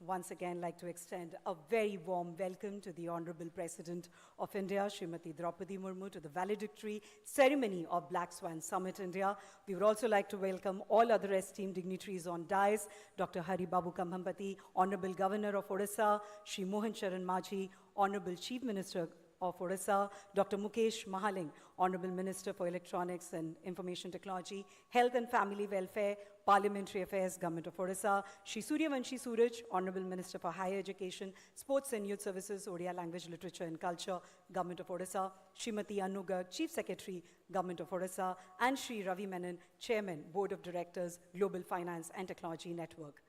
once again like to extend a very warm welcome to the Honorable President of India, Srimati Droupadi Murmu, to the valedictory ceremony of Black Swan Summit India. We would also like to welcome all other esteemed dignitaries on dais, Dr. Hari Babu Kambhampati, Honorable Governor of Odisha, Shri Mohan Charan Majhi, Honorable Chief Minister of Odisha, Dr. Mukesh Mahaling, Honorable Minister for Electronics and Information Technology, Health and Family Welfare, Parliamentary Affairs, Government of Odisha, Shri Suryavanshi Suraj, Honorable Minister for Higher Education, Sports and Youth Services, Odia Language, Literature and Culture, Government of Odisha, Srimati Anu Garg, Chief Secretary, Government of Odisha, and Shri Ravi Menon, Chairman, Board of Directors, Global Finance and Technology Network.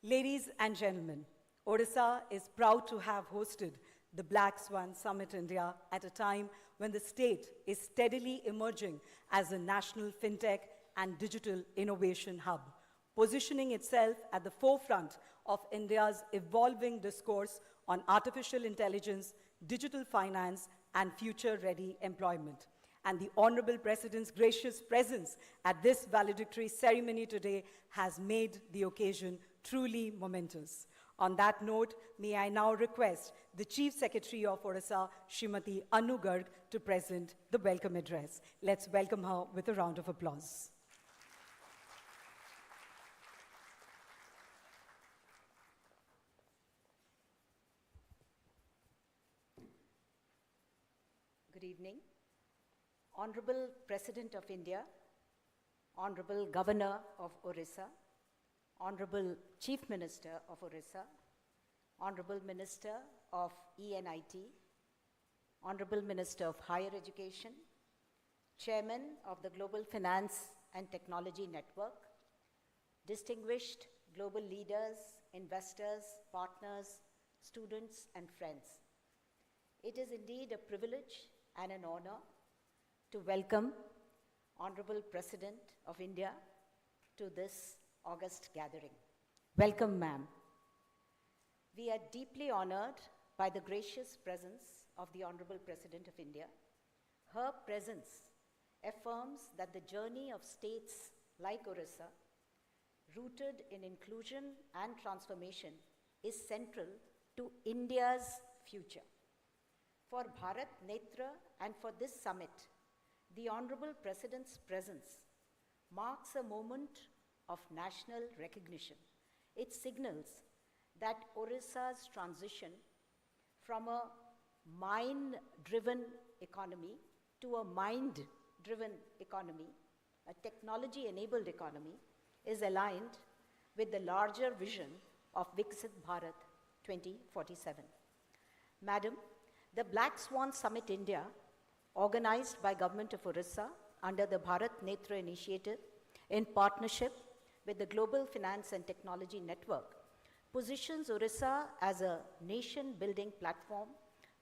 Ladies and gentlemen, Odisha is proud to have hosted the Black Swan Summit India at a time when the state is steadily emerging as a national fintech and digital innovation hub, positioning itself at the forefront of India's evolving discourse on artificial intelligence, digital finance, and future-ready employment. And the Honorable President's gracious presence at this valedictory ceremony today has made the occasion truly momentous. On that note, may I now request the Chief Secretary of Odisha, Srimati Anu Garg, to present the welcome address. Let's welcome her with a round of applause. Good evening. Honorable President of India, Honorable Governor of Odisha, Honorable Chief Minister of Odisha, Honorable Minister of ENIT, Honorable Minister of Higher Education, Chairman of the Global Finance and Technology Network, distinguished global leaders, investors, partners, students, and friends. It is indeed a privilege and an honor to welcome Honorable President of India to this August gathering. Welcome, ma'am. We are deeply honored by the gracious presence of the Honorable President of India. Her presence affirms that the journey of states like Odisha, rooted in inclusion and transformation, is central to India's future. For Bharat Netra and for this summit, the Honorable President's presence marks a moment of national recognition. It signals that Odisha's transition from a mine-driven economy to a mind-driven economy, a technology-enabled economy, is aligned with the larger vision of Viksit Bharat 2047. Madam, the Black Swan Summit India, organized by Government of Odisha under the Bharat Netra initiative in partnership with the Global Finance and Technology Network, positions Odisha as a nation-building platform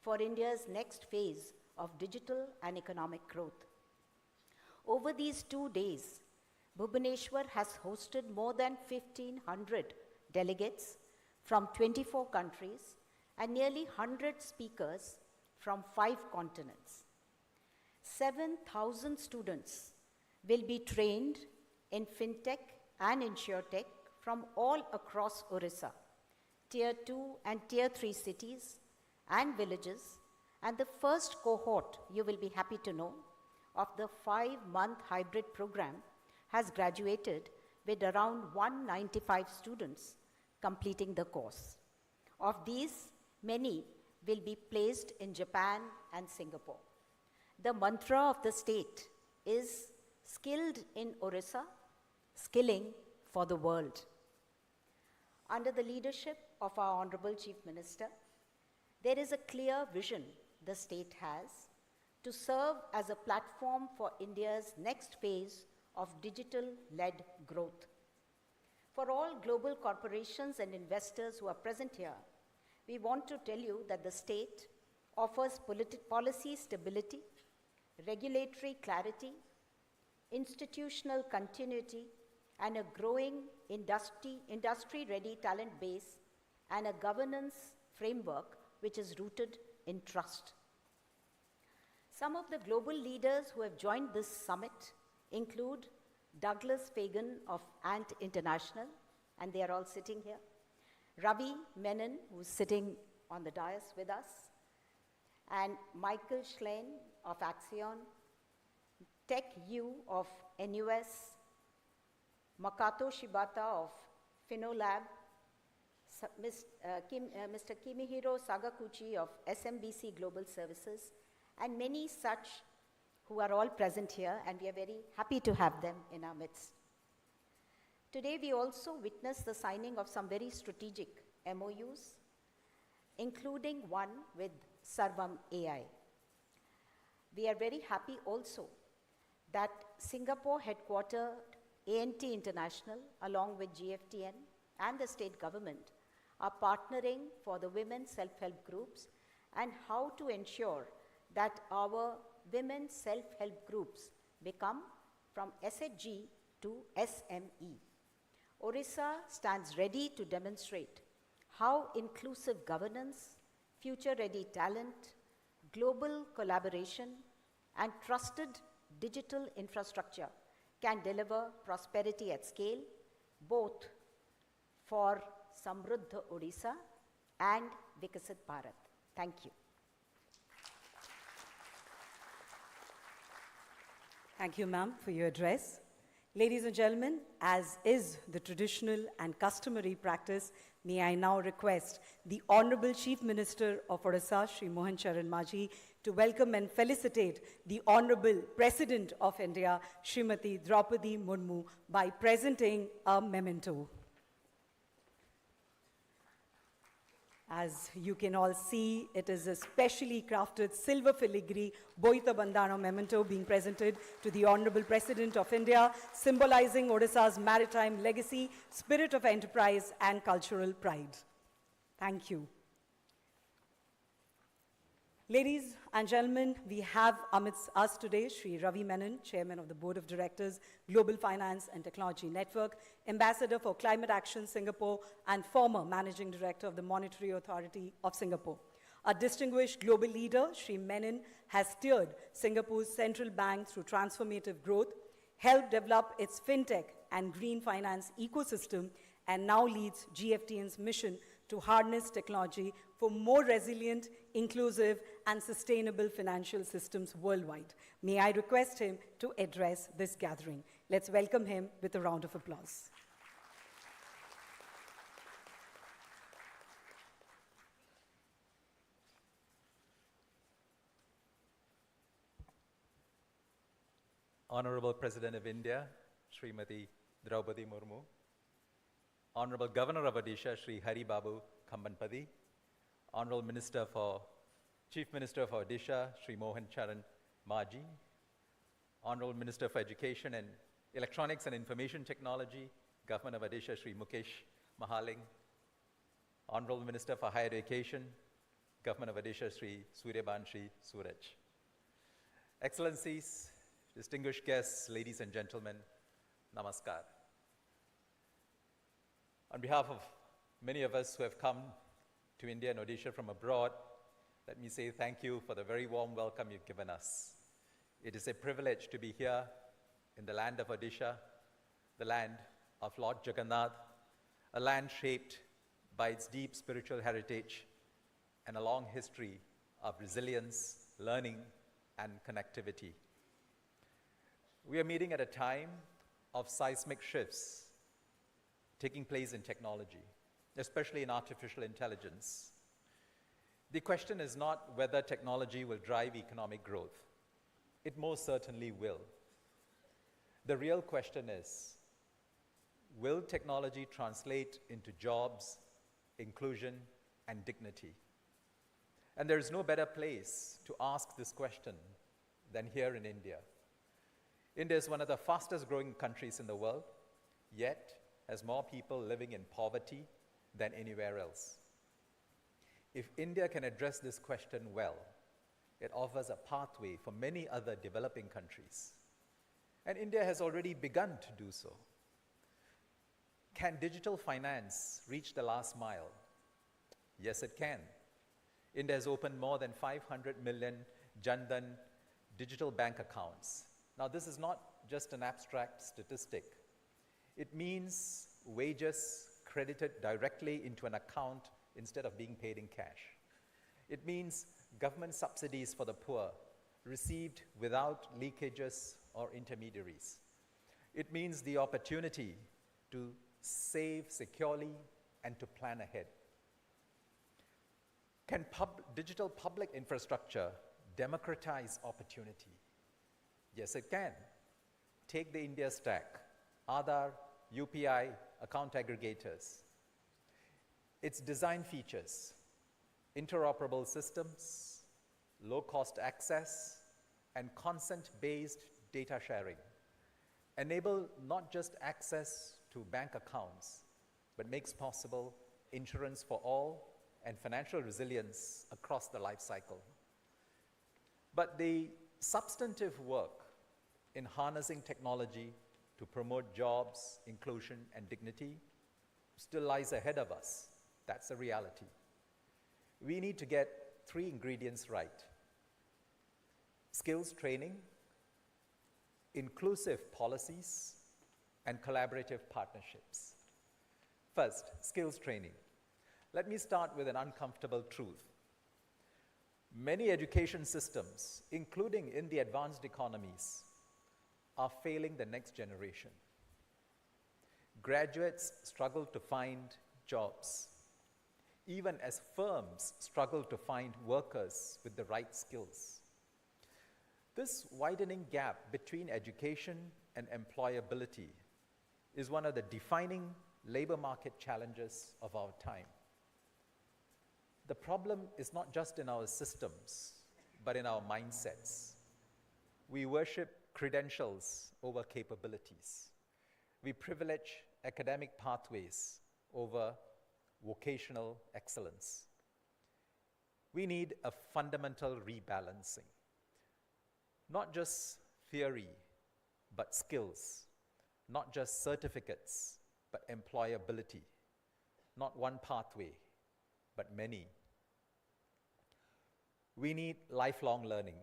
for India's next phase of digital and economic growth. Over these 2 days, Bhubaneswar has hosted more than 1,500 delegates from 24 countries and nearly 100 speakers from 5 continents. 7,000 students will be trained in fintech and insurtech from all across Odisha, Tier 2 and Tier 3 cities and villages, and the first cohort, you will be happy to know, of the 5-month hybrid program has graduated with around 195 students completing the course. Of these, many will be placed in Japan and Singapore. The mantra of the state is skilled in Odisha, skilling for the world. Under the leadership of our Honorable Chief Minister, there is a clear vision the state has to serve as a platform for India's next phase of digital-led growth. For all global corporations and investors who are present here, we want to tell you that the state offers policy stability, regulatory clarity, institutional continuity, and a growing industry-ready talent base, and a governance framework which is rooted in trust. Some of the global leaders who have joined this summit include Douglas Fagan of Ant International, and they are all sitting here, Ravi Menon, who's sitting on the dais with us, and Michael Schlein of Axion, Tech U of NUS, Makato Shibata of Finolab, Mr. Kimihiro Sagakuchi of SMBC Global Services, and many such who are all present here, and we are very happy to have them in our midst. Today, we also witness the signing of some very strategic MOUs, including one with Sarvam AI. We are very happy also that Singapore headquartered ANT International, along with GFTN and the state government, are partnering for the women's self-help groups and how to ensure that our women's self-help groups become from SHG to SME. Odisha stands ready to demonstrate how inclusive governance, future-ready talent, global collaboration, and trusted digital infrastructure can deliver prosperity at scale, both for Samruddha Odisha and Vikasit Bharat. Thank you. Thank you, ma'am, for your address. Ladies and gentlemen, as is the traditional and customary practice, may I now request the Honorable Chief Minister of Odisha, Shri Mohan Charan Maji, to welcome and felicitate the Honorable President of India, Srimati Droupadi Murmu, by presenting a memento. As you can all see, it is a specially crafted silver filigree Boita Bandano memento being presented to the Honorable President of India, symbolizing Odisha's maritime legacy, spirit of enterprise, and cultural pride. Thank you. Ladies and gentlemen, we have amidst us today Sri Ravi Menon, Chairman of the Board of Directors, Global Finance and Technology Network, Ambassador for Climate Action Singapore, and former Managing Director of the Monetary Authority of Singapore. A distinguished global leader, Sri Menon has steered Singapore's central bank through transformative growth, helped develop its fintech and green finance ecosystem, and now leads GFTN's mission to harness technology for more resilient, inclusive, and sustainable financial systems worldwide. May I request him to address this gathering. Let's welcome him with a round of applause. Honorable President of India, Srimati Droupadi Murmu, Honorable Governor of Odisha, Sri Hari Babu Khambanpadi, Honorable Chief Minister of Odisha, Sri Mohan Charan Maji, Honorable Minister for Education and Electronics and Information Technology, Government of Odisha, Sri Mukesh Mahaling, Honorable Minister for Higher Education, Government of Odisha, Sri Suryabanshi Suraj. Excellencies, distinguished guests, ladies and gentlemen, namaskar. On behalf of many of us who have come to India and Odisha from abroad, let me say thank you for the very warm welcome you've given us. It is a privilege to be here in the land of Odisha, the land of Lord Jagannath, a land shaped by its deep spiritual heritage and a long history of resilience, learning, and connectivity. We are meeting at a time of seismic shifts taking place in technology, especially in artificial intelligence. The question is not whether technology will drive economic growth. It most certainly will. The real question is, will technology translate into jobs, inclusion, and dignity? And there is no better place to ask this question than here in India. India is one of the fastest growing countries in the world, yet has more people living in poverty than anywhere else. If India can address this question well, it offers a pathway for many other developing countries. And India has already begun to do so. Can digital finance reach the last mile? Yes, it can. India has opened more than 500 million Jan Dhan digital bank accounts. Now, this is not just an abstract statistic. It means wages, credited directly into an account instead of being paid in cash. It means government subsidies for the poor received without leakages or intermediaries. It means the opportunity to save securely and to plan ahead. Can digital public infrastructure democratize opportunity? Yes, it can. Take the India stack, Aadhaar, UPI, account aggregators. Its design features, interoperable systems, low-cost access, and consent-based data sharing enable not just access to bank accounts, but makes possible insurance for all and financial resilience across the life cycle. But the substantive work in harnessing technology to promote jobs, inclusion, and dignity still lies ahead of us. That's a reality. We need to get 3 ingredients right: skills training, inclusive policies, and collaborative partnerships. First, skills training. Let me start with an uncomfortable truth. Many education systems, including in the advanced economies, are failing the next generation. Graduates struggle to find jobs, even as firms struggle to find workers with the right skills. This widening gap between education and employability is one of the defining labor market challenges of our time. The problem is not just in our systems, but in our mindsets. We worship credentials over capabilities. We privilege academic pathways over vocational excellence. We need a fundamental rebalancing. Not just theory, but skills. Not just certificates, but employability. Not one pathway, but many. We need lifelong learning.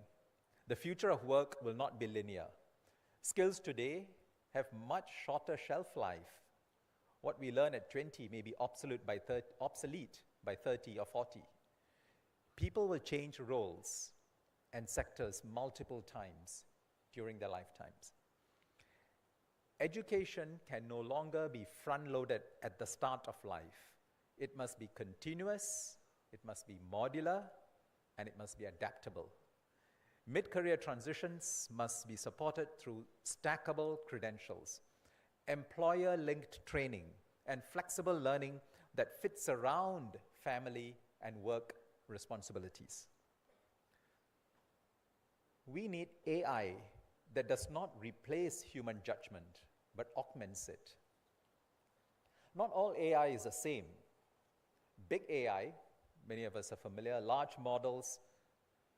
The future of work will not be linear. Skills today have much shorter shelf life. What we learn at 20 may be obsolete by 30 or 40. People will change roles and sectors multiple times during their lifetimes. Education can no longer be front-loaded at the start of life. It must be continuous, it must be modular, and it must be adaptable. Mid-career transitions must be supported through stackable credentials, employer-linked training, and flexible learning that fits around family and work responsibilities. We need AI that does not replace human judgment, but augments it. Not all AI is the same. Big AI, many of us are familiar, large models,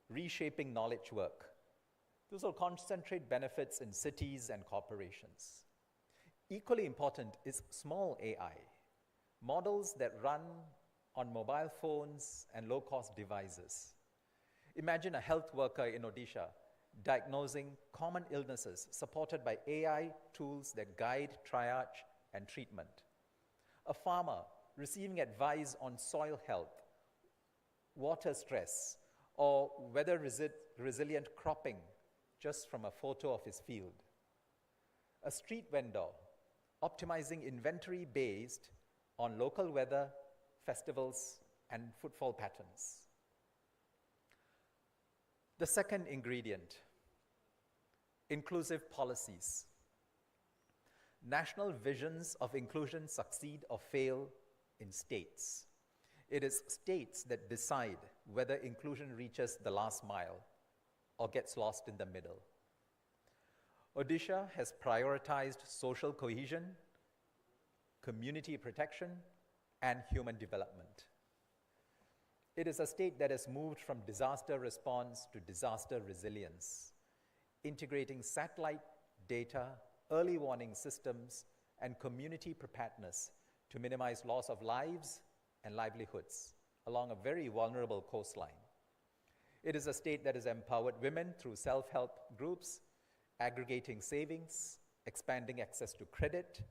reshaping knowledge work. Those will concentrate benefits in cities and corporations. Equally important is small AI, models that run on mobile phones and low-cost devices. Imagine a health worker in Odisha diagnosing common illnesses supported by AI tools that guide triage and treatment. A farmer receiving advice on soil health, water stress, or weather resilient cropping just from a photo of his field. A street vendor optimizing inventory based on local weather, festivals, and footfall patterns. The second ingredient, inclusive policies. National visions of inclusion succeed or fail in states. It is states that decide whether inclusion reaches the last mile or gets lost in the middle. Odisha has prioritized social cohesion, community protection, and human development. It is a state that has moved from disaster response to disaster resilience, integrating satellite data, early warning systems, and community preparedness to minimize loss of lives and livelihoods along a very vulnerable coastline. It is a state that has empowered women through self-help groups, aggregating savings, expanding access to credit,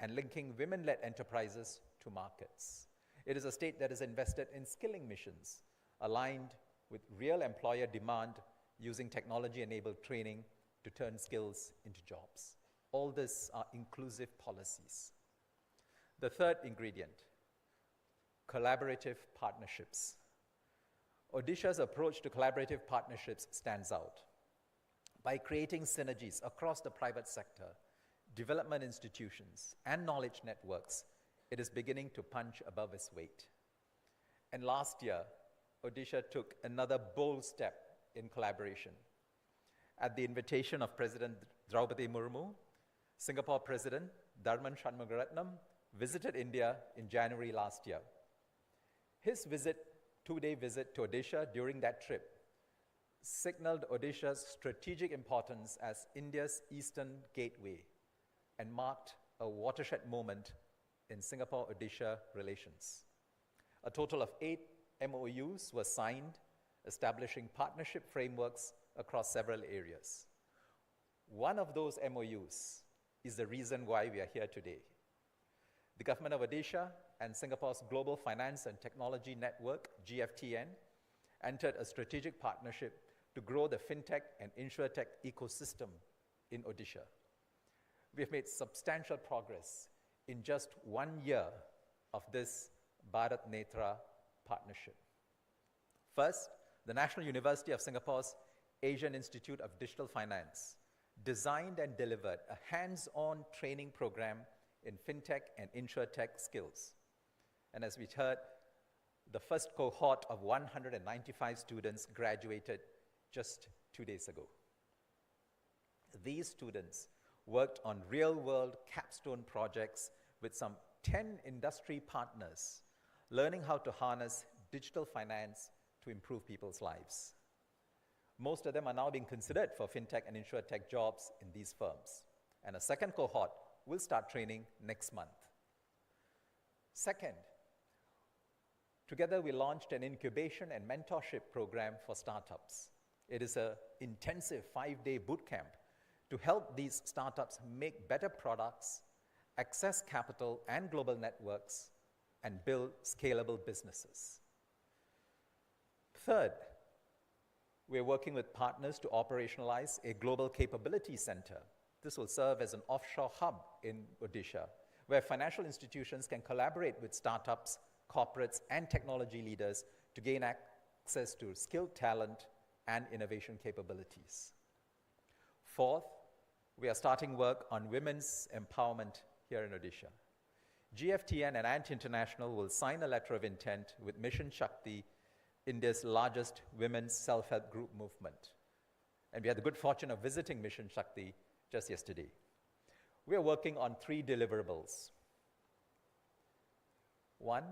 and linking women-led enterprises to markets. It is a state that is invested in skilling missions, aligned with real employer demand, using technology-enabled training to turn skills into jobs. All this are inclusive policies. The third ingredient, collaborative partnerships. Odisha's approach to collaborative partnerships stands out. By creating synergies across the private sector, development institutions, and knowledge networks, it is beginning to punch above its weight. And last year, Odisha took another bold step in collaboration. At the invitation of President Droupadi Murmu, Singapore President Dharman Shanmugaratnam visited India in January last year. His two-day visit to Odisha during that trip signaled Odisha's strategic importance as India's eastern gateway and marked a watershed moment in Singapore-Odisha relations. A total of 8 MOUs were signed, establishing partnership frameworks across several areas. One of those MOUs is the reason why we are here today. The government of Odisha and Singapore's Global Finance and Technology Network, GFTN, entered a strategic partnership to grow the fintech and insurtech ecosystem in Odisha. We have made substantial progress in just 1 year of this Bharat Netra partnership. First, the National University of Singapore's Asian Institute of Digital Finance designed and delivered a hands-on training program in fintech and insurtech skills. And as we heard, the first cohort of 195 students graduated just 2 days ago. These students worked on real-world capstone projects with some 10 industry partners, learning how to harness digital finance to improve people's lives. Most of them are now being considered for fintech and insurtech jobs in these firms. And a second cohort will start training next month. Second, together we launched an incubation and mentorship program for startups. It is an intensive 5-day boot camp to help these startups make better products, access capital and global networks, and build scalable businesses. Third, we're working with partners to operationalize a global capability center. This will serve as an offshore hub in Odisha, where financial institutions can collaborate with startups, corporates, and technology leaders to gain access to skilled talent and innovation capabilities. Fourth, we are starting work on women's empowerment here in Odisha. GFTN and Ant International will sign a letter of intent with Mission Shakti, India's largest women's self-help group movement. And we had the good fortune of visiting Mission Shakti just yesterday. We are working on 3 deliverables. 1,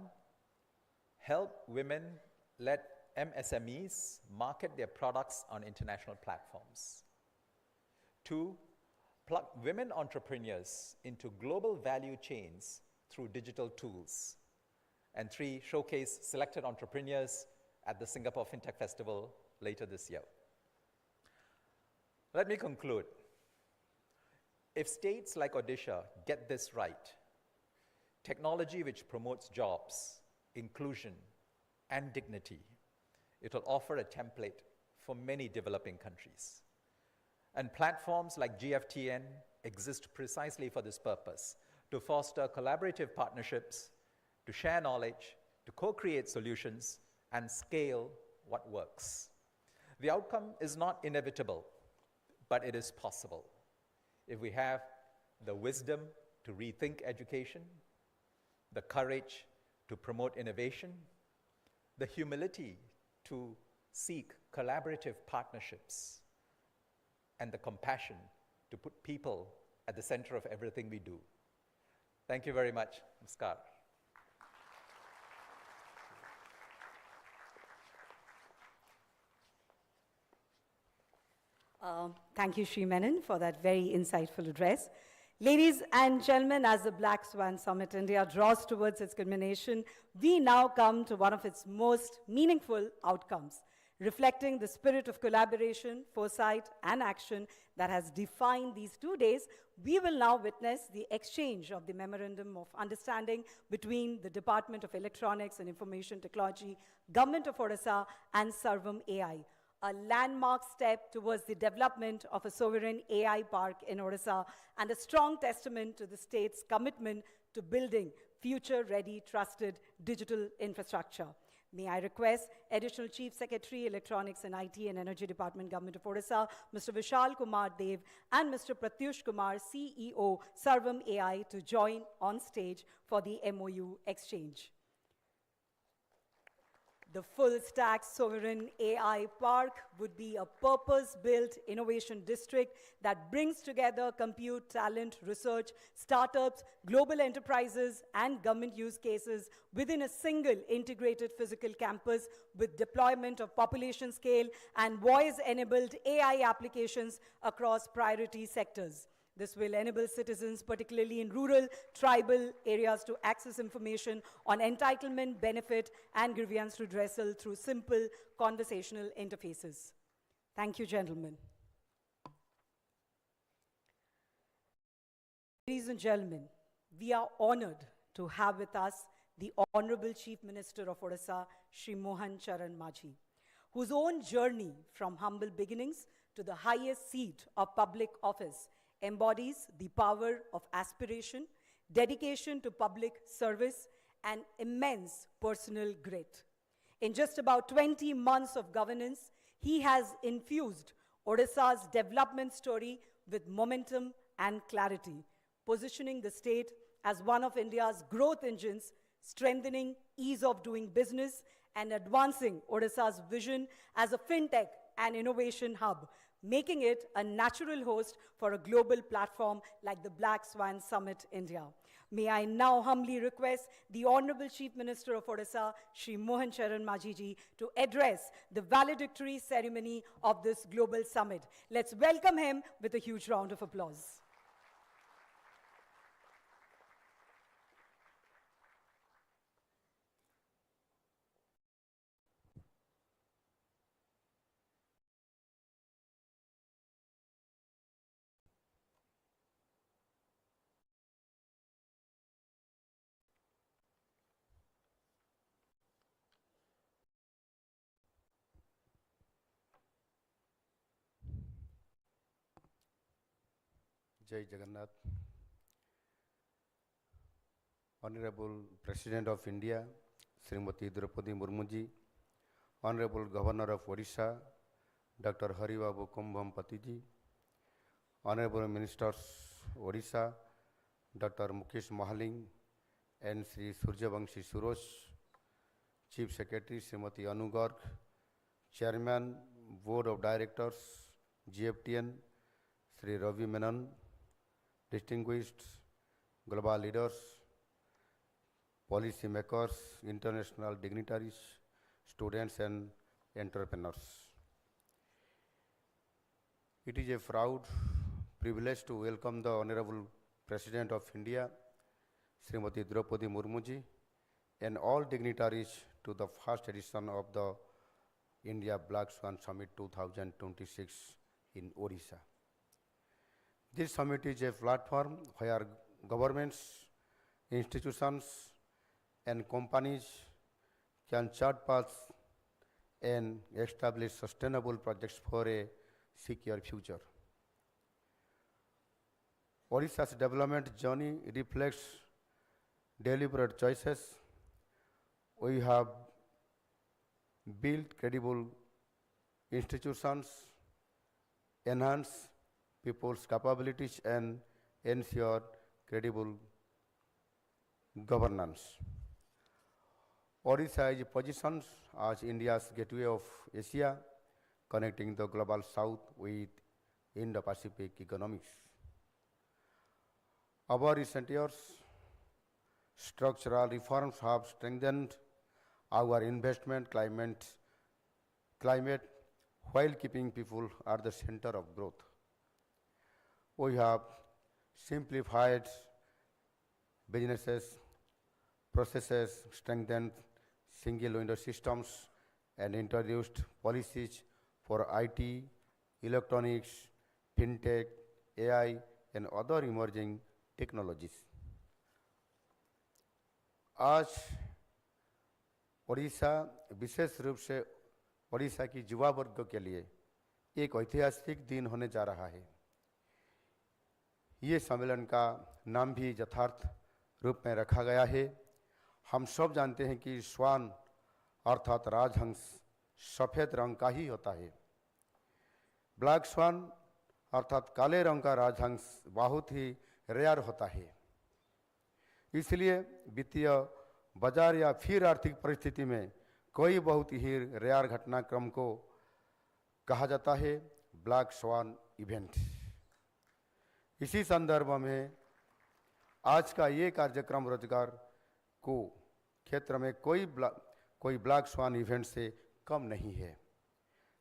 help women-led MSMEs market their products on international platforms. 2, plug women entrepreneurs into global value chains through digital tools. And 3, showcase selected entrepreneurs at the Singapore FinTech Festival later this year. Let me conclude. If states like Odisha get this right, technology which promotes jobs, inclusion, and dignity, it will offer a template for many developing countries. And platforms like GFTN exist precisely for this purpose, to foster collaborative partnerships, to share knowledge, to co-create solutions, and scale what works. The outcome is not inevitable, but it is possible if we have the wisdom to rethink education, the courage to promote innovation, the humility to seek collaborative partnerships, and the compassion to put people at the center of everything we do. Thank you very much. Namaskar. Thank you, Shri Menon, for that very insightful address. Ladies and gentlemen, as the Black Swan Summit India draws towards its culmination, we now come to one of its most meaningful outcomes. Reflecting the spirit of collaboration, foresight, and action that has defined these 2 days, we will now witness the exchange of the Memorandum of Understanding between the Department of Electronics and Information Technology, Government of Odisha, and Sarvam AI, a landmark step towards the development of a sovereign AI park in Odisha and a strong testament to the state's commitment to building future-ready, trusted digital infrastructure. May I request Additional Chief Secretary, Electronics and IT and Energy Department, Government of Odisha, Mr. Vishal Kumar Dev, and Mr. Pratyush Kumar, CEO, Sarvam AI, to join on stage for the MOU exchange. The full-stack sovereign AI park would be a purpose-built innovation district that brings together compute, talent, research, startups, global enterprises, and government use cases within a single integrated physical campus with deployment of population scale and voice-enabled AI applications across priority sectors. This will enable citizens, particularly in rural, tribal areas, to access information on entitlement, benefit, and grievance redressal through simple conversational interfaces. Thank you, gentlemen. Ladies and gentlemen, we are honored to have with us the Honorable Chief Minister of Odisha, Shri Mohan Charan Majhi, whose own journey from humble beginnings to the highest seat of public office embodies the power of aspiration, dedication to public service, and immense personal grit. In just about 20 months of governance, he has infused Odisha's development story with momentum and clarity, positioning the state as one of India's growth engines, strengthening ease of doing business, and advancing Odisha's vision as a fintech and innovation hub, making it a natural host for a global platform like the Black Swan Summit India. May I now humbly request the Honorable Chief Minister of Odisha, Shri Mohan Charan Majhi ji, to address the valedictory ceremony of this global summit. Let's welcome him with a huge round of applause. Jai Jagannath. Honorable President of India, Srimati Droupadi Murmu ji, Honorable Governor of Odisha, Dr. Haribabu Kumbhampati ji, Honorable Ministers Odisha, Dr. Mukesh Mahaling and Sri Surjavangshi Surosh, Chief Secretary Srimati Anu Garg, Chairman, Board of Directors, GFTN, Sri Ravi Menon, distinguished global leaders, policy makers, international dignitaries, students and entrepreneurs. It is a proud privilege to welcome the Honorable President of India, Srimati Droupadi Murmu ji, and all dignitaries to the first edition of the India Black Swan Summit 2026 in Odisha. This summit is a platform where governments, institutions, and companies can chart paths and establish sustainable projects for a secure future. Odisha's development journey reflects deliberate choices. We have built credible institutions, enhanced people's capabilities, and ensure credible governance. Odisha is positioned as India's gateway of Asia, connecting the global south with Indo-Pacific economics. Over recent years, structural reforms have strengthened our investment climate while keeping people at the center of growth. We have simplified businesses, processes, strengthened single window systems, and introduced policies for IT, electronics, fintech, AI, and other emerging technologies. आज ओडिशा विशेष रूप से ओडिशा की युवा वर्ग के लिए एक ऐतिहासिक दिन होने जा रहा है। ये सम्मेलन का नाम भी यथार्थ रूप में रखा गया है। हम सब जानते हैं कि स्वान अर्थात राजहंस सफ़ेद रंग का ही होता है। ब्लैक स्वान अर्थात काले रंग का राजहंस बहुत ही रेयर होता है। इसलिए वित्तीय बाजार या फिर आर्थिक परिस्थिति में कोई बहुत ही रेयर घटनाक्रम को कहा जाता है ब्लैक स्वान इवेंट। इसी संदर्भ में आज का ये कार्यक्रम रोजगार को क्षेत्र में कोई ब्लैक स्वान इवेंट से कम नहीं है।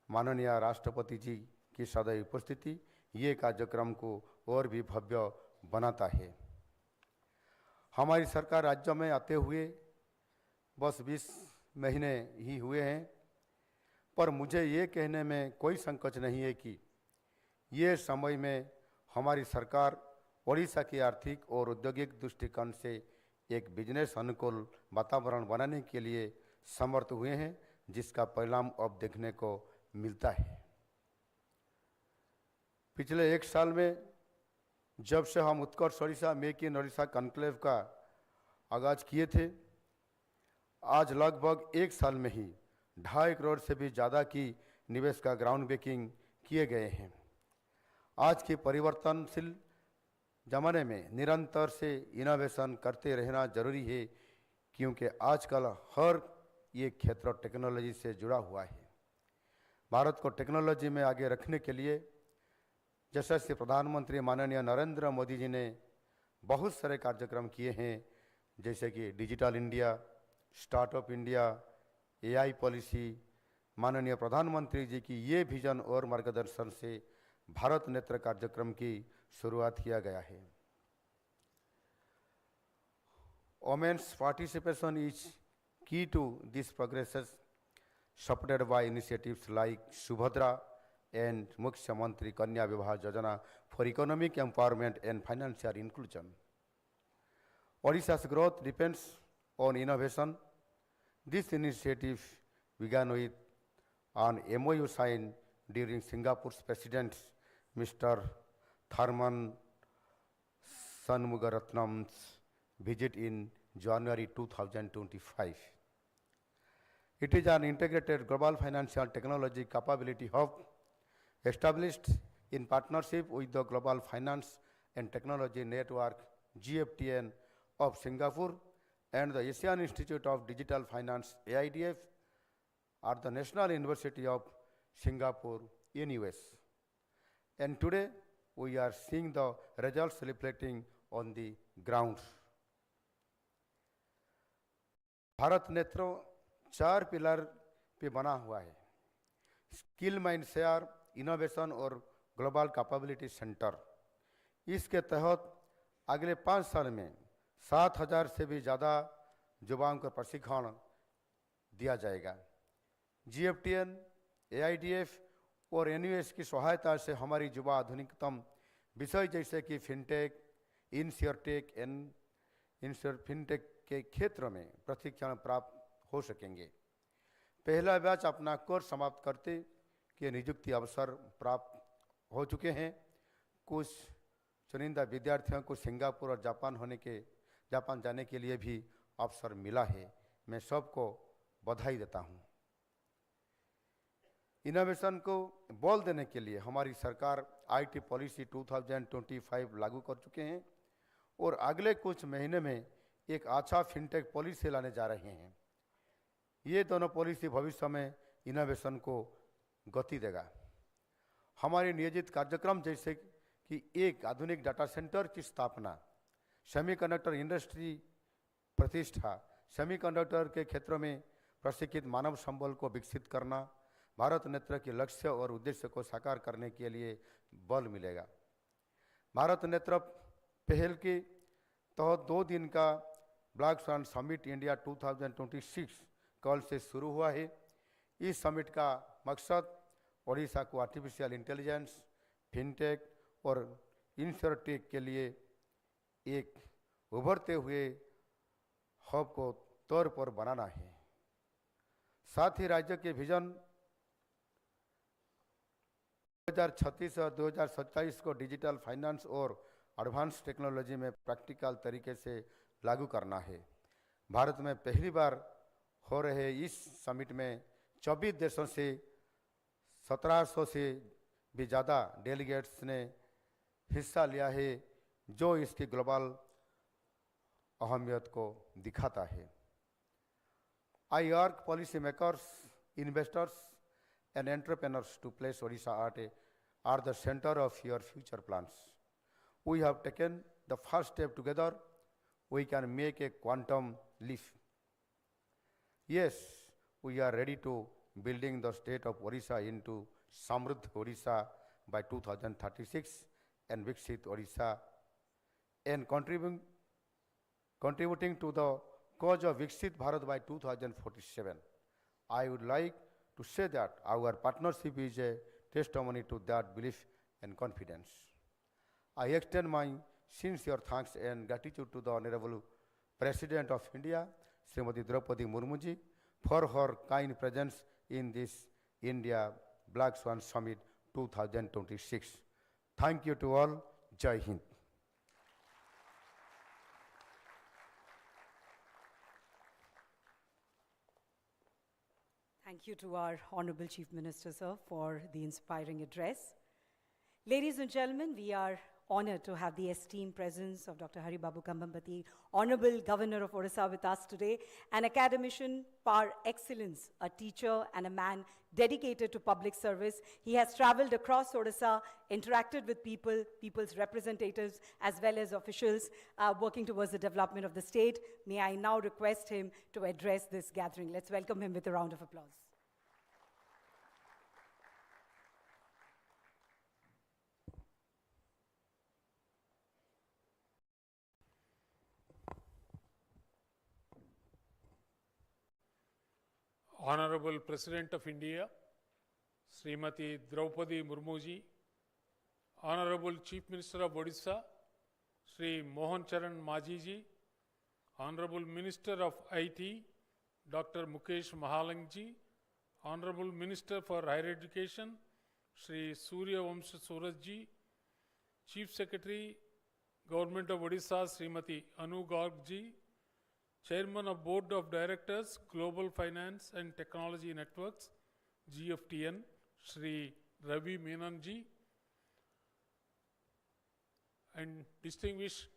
माननीय राष्ट्रपति जी की सदैव उपस्थिति ये कार्यक्रम को और भी भव्य बनाता है। हमारी सरकार राज्य में आते हुए बस 20 महीने ही हुए हैं, पर मुझे ये कहने में कोई संकोच नहीं है कि ये समय में हमारी सरकार ओडिशा की आर्थिक और औद्योगिक दृष्टिकोण से एक बिजनेस अनुकूल वातावरण बनाने के लिए समर्थ हुए हैं, जिसका परिणाम अब देखने को मिलता है। पिछले एक साल में जब से हम Utkarsh Odisha make in Odisha conclave का आगाज किए थे, आज लगभग एक साल में ही 2.5 करोड़ से भी ज़्यादा की निवेश का ग्राउंड ब्रेकिंग किए गए हैं। आज के परिवर्तनशील जमाने में निरंतर से इनोवेशन करते रहना जरूरी है, क्योंकि आजकल हर एक क्षेत्र टेक्नोलॉजी से जुड़ा हुआ है। भारत को टेक्नोलॉजी में आगे रखने के लिए यशस्वी प्रधानमंत्री माननीय नरेंद्र मोदी जी ने बहुत सारे कार्यक्रम किए हैं, जैसे कि digital India, startup India, AI policy. माननीय प्रधानमंत्री जी की ये विजन और मार्गदर्शन से भारत नेत्र कार्यक्रम की शुरुआत किया गया है। Women's participation is key to these progresses, supported by initiatives like Subhadra and Mukhyamantri Kanya Vivah Yojana for economic empowerment and financial inclusion. Odisha's growth depends on innovation. This initiative began with an MOU signed during Singapore's President Mr. Tharman Shanmugaratnam's visit in January 2025. It is an integrated global financial technology capability hub established in partnership with the Global Finance and Technology Network GFTN of Singapore and the Asian Institute of Digital Finance AIDF at the National University of Singapore in US. And today we are seeing the results reflecting on the ground. Bharat नेत्र 4 pillar पे बना हुआ है: skill mind share, innovation और global capability centre. इसके तहत अगले 5 साल में 7,000 से भी ज़्यादा युवाओं को प्रशिक्षण दिया जाएगा। GFTN, AIDF और NUS की सहायता से हमारी युवा आधुनिकतम विषय जैसे कि फिनटेक, इंश्योरटेक एंड फिनटेक के क्षेत्र में प्रशिक्षण प्राप्त हो सकेंगे। पहला बैच अपना कोर्स समाप्त करते के नियुक्ति अवसर प्राप्त हो चुके हैं। कुछ चुनिंदा विद्यार्थियों को सिंगापुर और जापान जाने के लिए भी अवसर मिला है। मैं सबको बधाई देता हूं। इनोवेशन को बल देने के लिए हमारी सरकार IT पॉलिसी 2025 लागू कर चुके हैं और अगले कुछ महीने में एक अच्छा फिनटेक पॉलिसी लाने जा रहे हैं। ये दोनों पॉलिसी भविष्य में इनोवेशन को गति देगा। हमारे नियोजित कार्यक्रम जैसे कि एक आधुनिक डाटा सेंटर की स्थापना, सेमीकंडक्टर इंडस्ट्री प्रतिष्ठा, सेमीकंडक्टर के क्षेत्र में प्रशिक्षित मानव संबल को विकसित करना, भारत नेत्र के लक्ष्य और उद्देश्य को साकार करने के लिए बल मिलेगा। भारत नेत्र पहल के तहत 2 दिन का ब्लैक स्वान समिट इंडिया 2026 कल से शुरू हुआ है। इस समिट का मकसद ओडिशा को आर्टिफिशियल इंटेलिजेंस, फिनटेक और इंश्योरटेक के लिए एक उभरते हुए हब को तौर पर बनाना है। साथ ही राज्य के विजन 2036 और 2027 को डिजिटल फाइनेंस और एडवांस टेक्नोलॉजी में प्रैक्टिकल तरीके से लागू करना है। भारत में पहली बार हो रहे इस समिट में 24 देशों से 1700 से भी ज़्यादा डेलीगेट्स ने हिस्सा लिया है, जो इसकी ग्लोबल अहमियत को दिखाता है। I urge policy makers, investors and entrepreneurs to place Odisha at the center of your future plans. We have taken the first step together. We can make a quantum leap. Yes, we are ready to building the state of Odisha into Samruddh Odisha by 2036 and Viksit Odisha and contributing to the cause of Viksit Bharat by 2047. I would like to say that our partnership is a testimony to that belief and confidence. I extend my sincere thanks and gratitude to the Honorable President of India, Srimati Droupadi Murmu ji, for her kind presence in this India Black Swan Summit 2026. Thank you to all. Jai Hind. Thank you to our Honorable Chief Minister, sir, for the inspiring address. Ladies and gentlemen, we are honored to have the esteemed presence of Dr. Haribabu Kambhampati, Honorable Governor of Odisha, with us today, an academician par excellence, a teacher and a man dedicated to public service. He has traveled across Odisha, interacted with people, people's representatives, as well as officials working towards the development of the state. May I now request him to address this gathering. Let's welcome him with a round of applause. Honorable President of India, Srimati Droupadi Murmu ji, Honorable Chief Minister of Odisha, Sri Mohan Charan Maji ji, Honorable Minister of IT, Dr. Mukesh Mahalang ji, Honorable Minister for Higher Education, Sri Surya Vamsha Suraj ji, Chief Secretary, Government of Odisha, Srimati Anu Garg ji, Chairman of Board of Directors, Global Finance and Technology Networks, GFTN, Sri Ravi Menon ji, and distinguished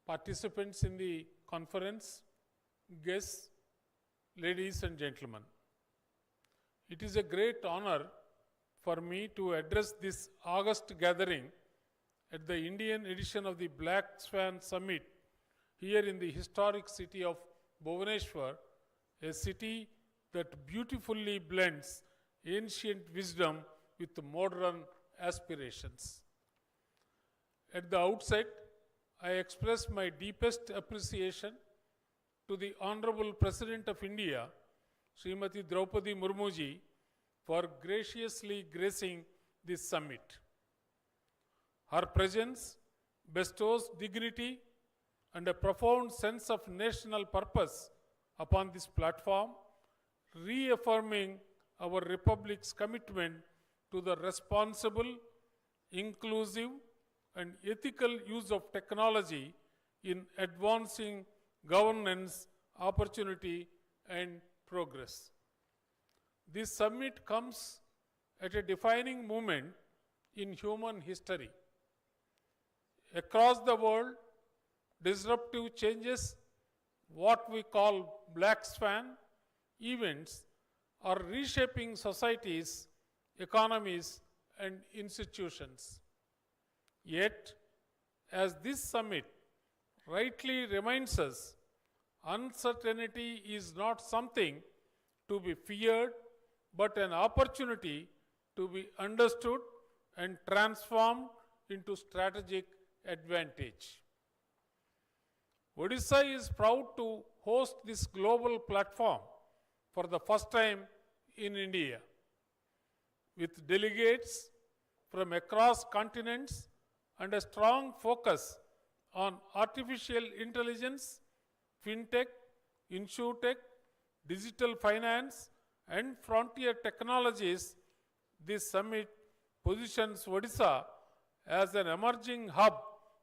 participants in the conference, guests, ladies and gentlemen. It is a great honor for me to address this August gathering at the Indian edition of the Black Swan Summit here in the historic city of Bhubaneswar, a city that beautifully blends ancient wisdom with modern aspirations. At the outset, I express my deepest appreciation to the Honorable President of India, Srimati Droupadi Murmu ji, for graciously gracing this summit. Her presence bestows dignity and a profound sense of national purpose upon this platform, reaffirming our Republic's commitment to the responsible, inclusive, and ethical use of technology in advancing governance, opportunity, and progress. This summit comes at a defining moment in human history. Across the world, disruptive changes, what we call Black Swan events, are reshaping societies, economies, and institutions. Yet, as this summit rightly reminds us, uncertainty is not something to be feared, but an opportunity to be understood and transformed into strategic advantage. Odisha is proud to host this global platform for the first time in India, with delegates from across continents and a strong focus on artificial intelligence, fintech, insurtech, digital finance, and frontier technologies. This summit positions Odisha as an emerging hub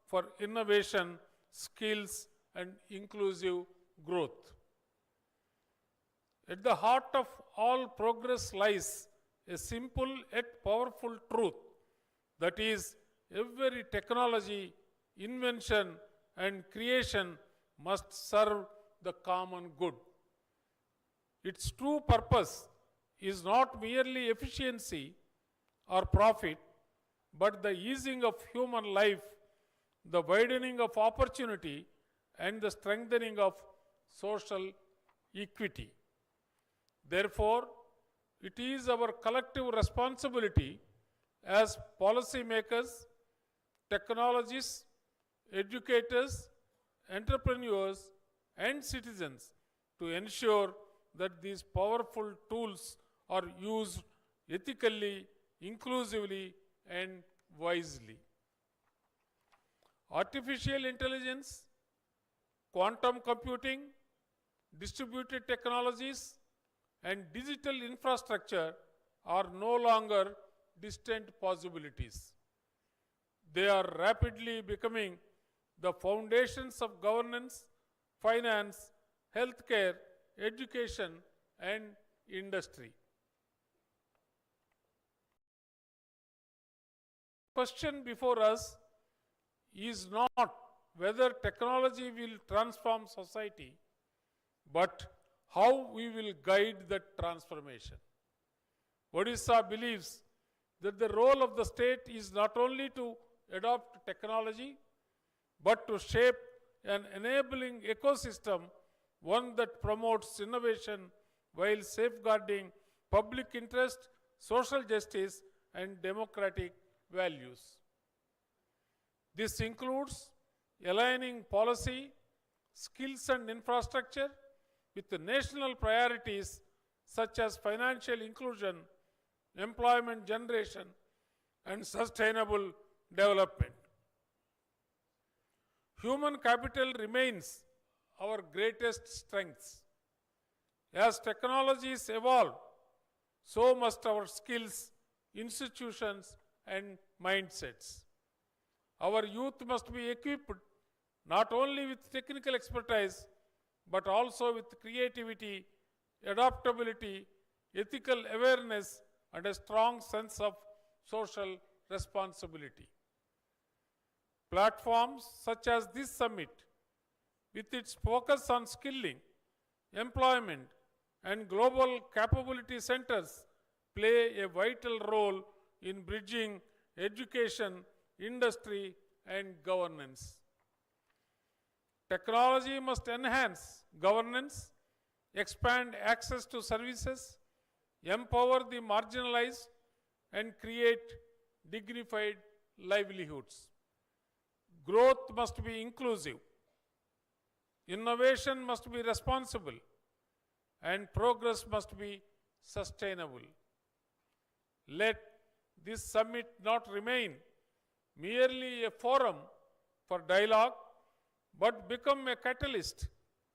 for innovation, skills, and inclusive growth. At the heart of all progress lies a simple yet powerful truth, that is, every technology, invention, and creation must serve the common good. Its true purpose is not merely efficiency or profit, but the easing of human life, the widening of opportunity, and the strengthening of social equity. Therefore, it is our collective responsibility as policymakers, technologists, educators, entrepreneurs, and citizens to ensure that these powerful tools are used ethically, inclusively, and wisely. Artificial intelligence, quantum computing, distributed technologies, and digital infrastructure are no longer distant possibilities. They are rapidly becoming the foundations of governance, finance, healthcare, education, and industry. The question before us is not whether technology will transform society, but how we will guide that transformation. Odisha believes that the role of the state is not only to adopt technology, but to shape an enabling ecosystem, one that promotes innovation while safeguarding public interest, social justice, and democratic values. This includes aligning policy, skills, and infrastructure with the national priorities such as financial inclusion, employment generation, and sustainable development. Human capital remains our greatest strength. As technologies evolve, so must our skills, institutions, and mindsets. Our youth must be equipped not only with technical expertise, but also with creativity, adaptability, ethical awareness, and a strong sense of social responsibility. Platforms such as this summit, with its focus on skilling, employment, and global capability centers, play a vital role in bridging education, industry, and governance. Technology must enhance governance, expand access to services, empower the marginalized, and create dignified livelihoods. Growth must be inclusive, innovation must be responsible, and progress must be sustainable. Let this summit not remain merely a forum for dialogue, but become a catalyst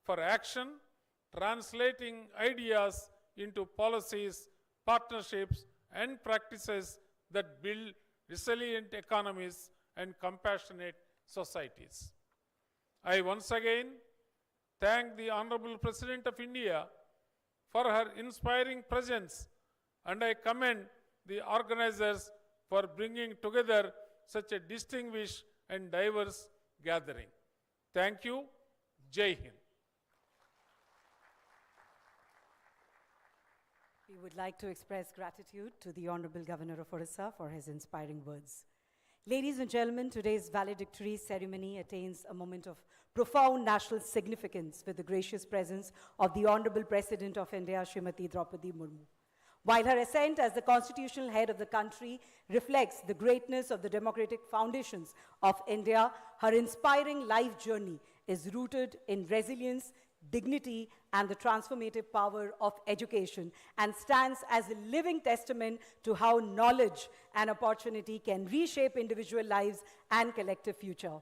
for action, translating ideas into policies, partnerships, and practices that build resilient economies and compassionate societies. I once again thank the Honorable President of India for her inspiring presence, and I commend the organizers for bringing together such a distinguished and diverse gathering. Thank you. Jai Hind. We would like to express gratitude to the Honorable Governor of Odisha for his inspiring words. Ladies and gentlemen, today's valedictory ceremony attains a moment of profound national significance with the gracious presence of the Honorable President of India, Srimati Droupadi Murmu. While her ascent as the constitutional head of the country reflects the greatness of the democratic foundations of India, her inspiring life journey is rooted in resilience, dignity, and the transformative power of education, and stands as a living testament to how knowledge and opportunity can reshape individual lives and collective future.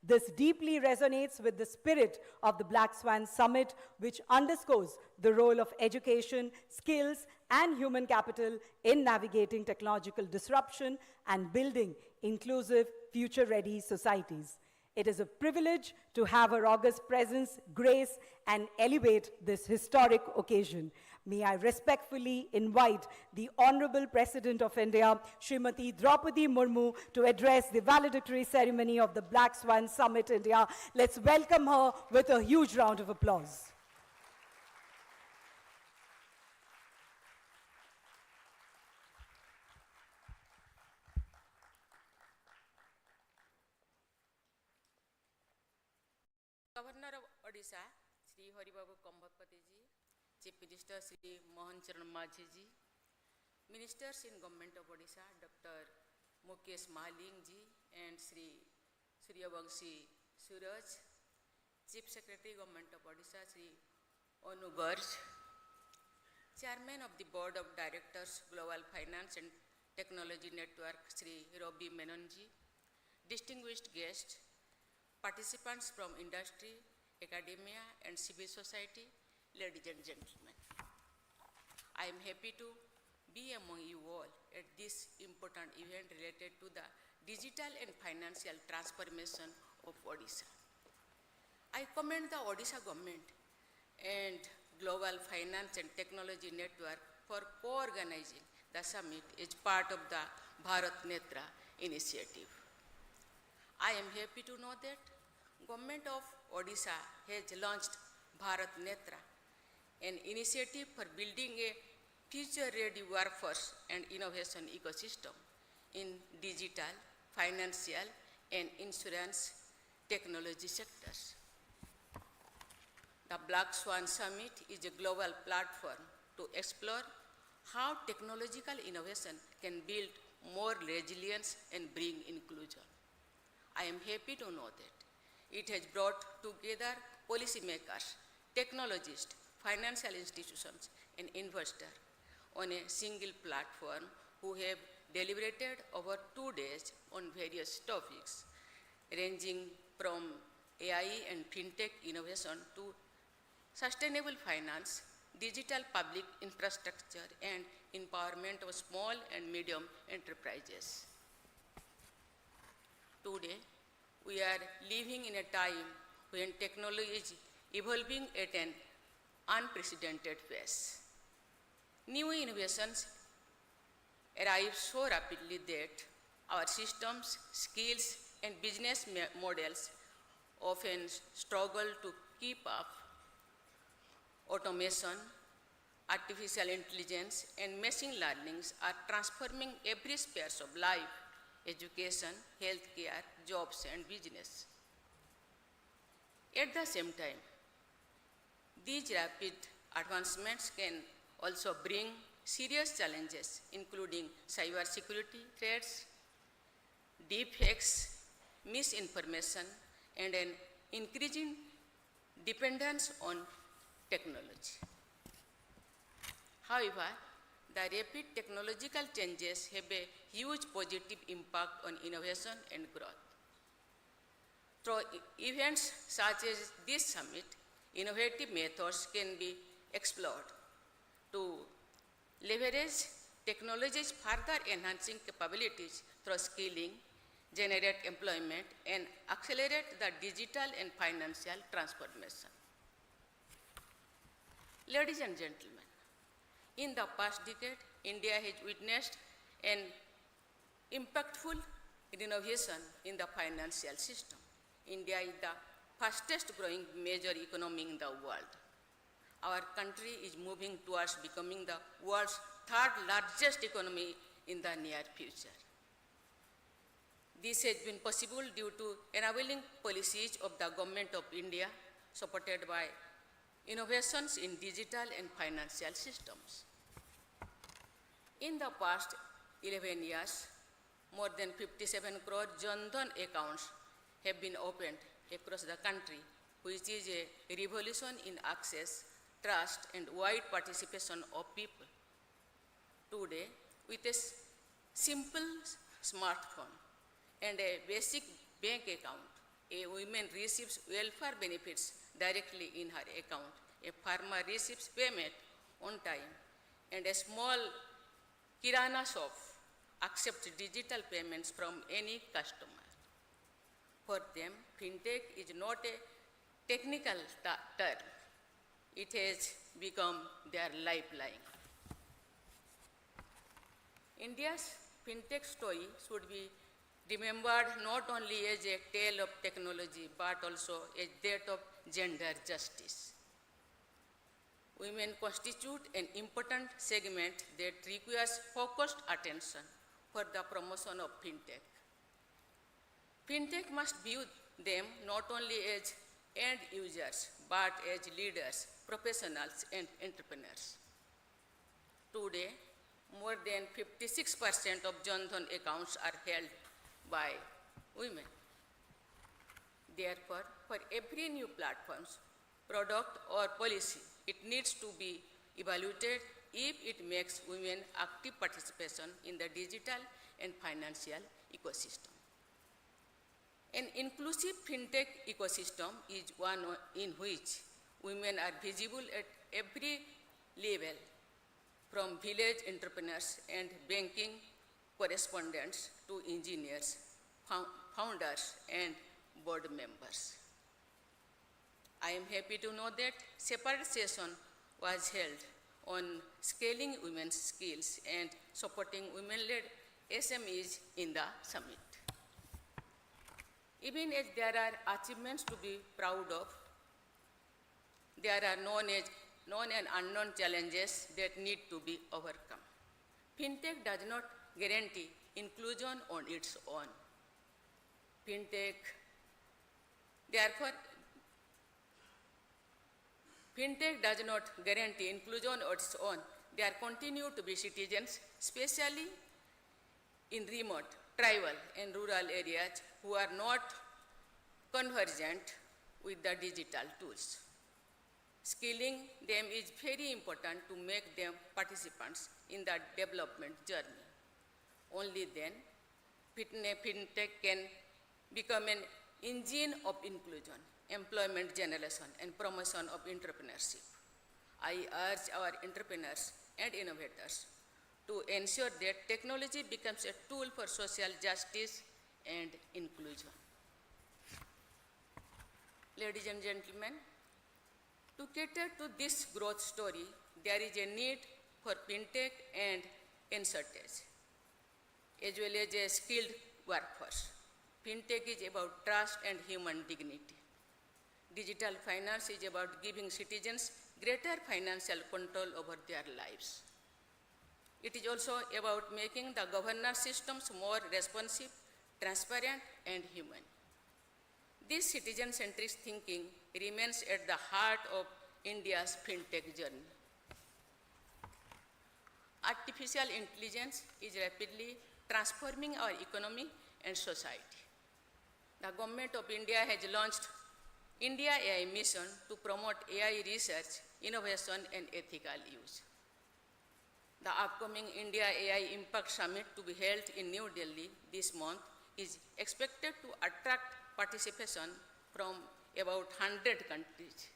This deeply resonates with the spirit of the Black Swan Summit, which underscores the role of education, skills, and human capital in navigating technological disruption and building inclusive, future-ready societies. It is a privilege to have her august presence, grace, and elevate this historic occasion. May I respectfully invite the Honorable President of India, Srimati Droupadi Murmu, to address the valedictory ceremony of the Black Swan Summit India. Let's welcome her with a huge round of applause. Governor of Odisha, Sri Haribabu Kambhapati ji, Chief Minister Sri Mohan Charan Majhi ji, Ministers in Government of Odisha, Dr. Mukesh Mahaling ji and Sri Suryavangshi Suraj, Chief Secretary Government of Odisha, Sri Anu Garg, Chairman of the Board of Directors, Global Finance and Technology Network, Sri Ravi Menon ji, distinguished guests, participants from industry, academia, and civil society, ladies and gentlemen. I am happy to be among you all at this important event related to the digital and financial transformation of Odisha. I commend the Odisha government and Global Finance and Technology Network for co-organizing the summit as part of the Bharat Netra initiative. I am happy to know that Government of Odisha has launched Bharat Netra, an initiative for building a future-ready workforce and innovation ecosystem in digital, financial, and insurance technology sectors. The Black Swan Summit is a global platform to explore how technological innovation can build more resilience and bring inclusion. I am happy to know that it has brought together policymakers, technologists, financial institutions, and investors on a single platform who have deliberated over 2 days on various topics, ranging from AI and fintech innovation to sustainable finance, digital public infrastructure, and empowerment of small and medium enterprises. Today, we are living in a time when technology is evolving at an unprecedented pace. New innovations arrive so rapidly that our systems, skills, and business models often struggle to keep up. Automation, artificial intelligence, and machine learning are transforming every sphere of life: education, healthcare, jobs, and business. At the same time, these rapid advancements can also bring serious challenges, including cybersecurity threats, deepfakes, misinformation, and an increasing dependence on technology. However, the rapid technological changes have a huge positive impact on innovation and growth. Through events such as this summit, innovative methods can be explored to leverage technology's further enhancing capabilities through skilling, generate employment, and accelerate the digital and financial transformation. Ladies and gentlemen, in the past decade, India has witnessed an impactful innovation in the financial system. India is the fastest growing major economy in the world. Our country is moving towards becoming the world's third largest economy in the near future. This has been possible due to enabling policies of the Government of India, supported by innovations in digital and financial systems. In the past 11 years, more than 57 crore Jan Dhan accounts have been opened across the country, which is a revolution in access, trust, and wide participation of people. Today, with a simple smartphone and a basic bank account, a woman receives welfare benefits directly in her account. A farmer receives payment on time, and a small kirana shop accepts digital payments from any customer. For them, fintech is not a technical term. It has become their lifeline. India's fintech story should be remembered not only as a tale of technology, but also as that of gender justice. Women constitute an important segment that requires focused attention for the promotion of fintech. Fintech must view them not only as end users, but as leaders, professionals, and entrepreneurs. Today, more than 56% of Jan Dhan accounts are held by women. Therefore, for every new platform, product, or policy, it needs to be evaluated if it makes women active participation in the digital and financial ecosystem. An inclusive fintech ecosystem is one in which women are visible at every level, from village entrepreneurs and banking correspondents to engineers, founders, and board members. I am happy to know that separate session was held on scaling women's skills and supporting women-led SMEs in the summit. Even as there are achievements to be proud of, there are known and unknown challenges that need to be overcome. Fintech does not guarantee inclusion on its own. Fintech does not guarantee inclusion on its own. There continue to be citizens, especially in remote, tribal, and rural areas, who are not conversant with the digital tools. Skilling them is very important to make them participants in the development journey. Only then, fintech can become an engine of inclusion, employment generation, and promotion of entrepreneurship. I urge our entrepreneurs and innovators to ensure that technology becomes a tool for social justice and inclusion. Ladies and gentlemen, to cater to this growth story, there is a need for fintech and insurtech, as well as a skilled workforce. Fintech is about trust and human dignity. Digital finance is about giving citizens greater financial control over their lives. It is also about making the governance systems more responsive, transparent, and human. This citizen-centric thinking remains at the heart of India's fintech journey. Artificial intelligence is rapidly transforming our economy and society. The Government of India has launched India AI Mission to promote AI research, innovation, and ethical use. The upcoming India AI Impact Summit, to be held in New Delhi this month, is expected to attract participation from about 100 countries.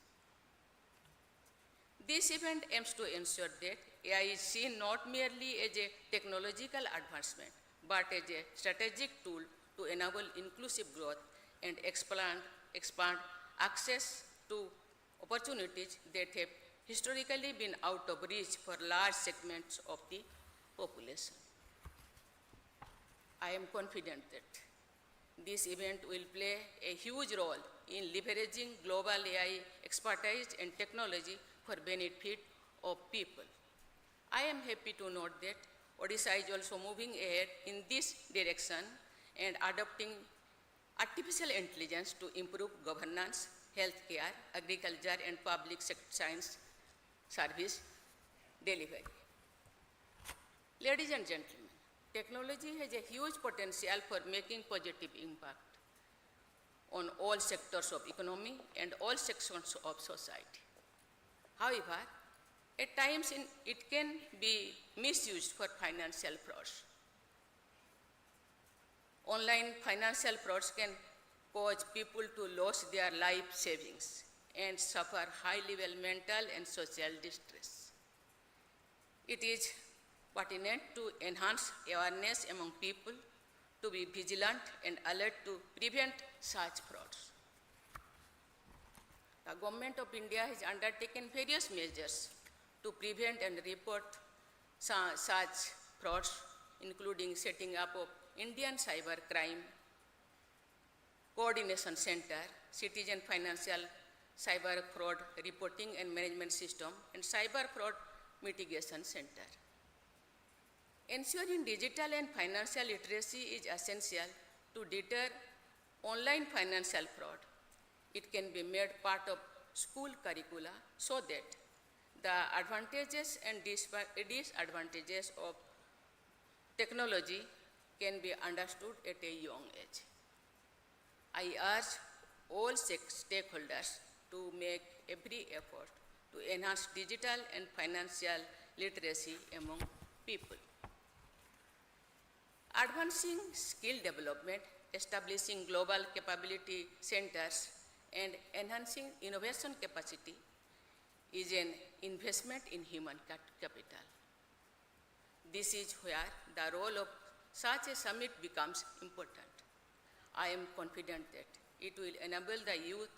This event aims to ensure that AI is seen not merely as a technological advancement, but as a strategic tool to enable inclusive growth and expand access to opportunities that have historically been out of reach for large segments of the population. I am confident that this event will play a huge role in leveraging global AI expertise and technology for benefit of people. I am happy to note that Odisha is also moving ahead in this direction and adopting artificial intelligence to improve governance, healthcare, agriculture, and public science service delivery. Ladies and gentlemen, technology has a huge potential for making positive impact on all sectors of economy and all sections of society. However, at times it can be misused for financial frauds. Online financial frauds can cause people to lose their life savings and suffer high-level mental and social distress. It is pertinent to enhance awareness among people, to be vigilant and alert to prevent such frauds. The Government of India has undertaken various measures to prevent and report such frauds, including setting up of Indian Cyber Crime Coordination Center, Citizen Financial Cyber Fraud Reporting and Management System, and Cyber Fraud Mitigation Center. Ensuring digital and financial literacy is essential to deter online financial fraud. It can be made part of school curricula so that the advantages and disadvantages of technology can be understood at a young age. I urge all stakeholders to make every effort to enhance digital and financial literacy among people. Advancing skill development, establishing global capability centers, and enhancing innovation capacity is an investment in human capital. This is where the role of such a summit becomes important. I am confident that it will enable the youth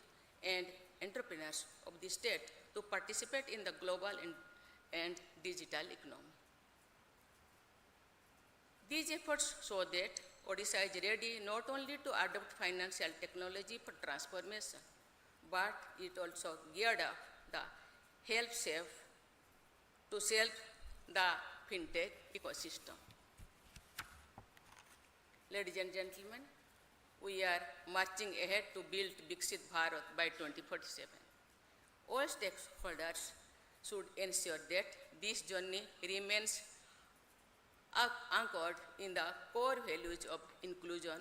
and entrepreneurs of the state to participate in the global and digital economy. These efforts show that Odisha is ready not only to adopt financial technology for transformation, but it also geared up to save the fintech ecosystem. Ladies and gentlemen, we are marching ahead to build Viksit Bharat by 2047. All stakeholders should ensure that this journey remains anchored in the core values of inclusion,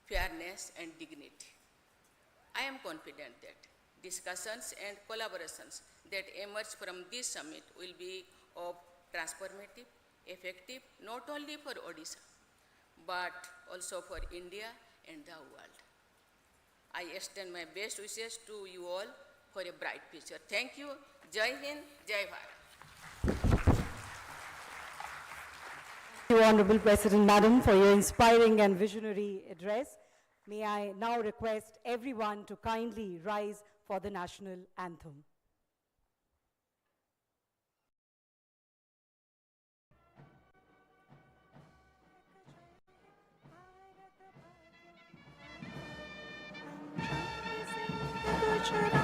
fairness, and dignity. I am confident that discussions and collaborations that emerge from this summit will be of transformative, effective, not only for Odisha, but also for India and the world. I extend my best wishes to you all for a bright future. Thank you. Jai Hind, Jai Bharat. Thank you, Honorable President Madam, for your inspiring and visionary address. May I now request everyone to kindly rise for the national anthem. Gujarat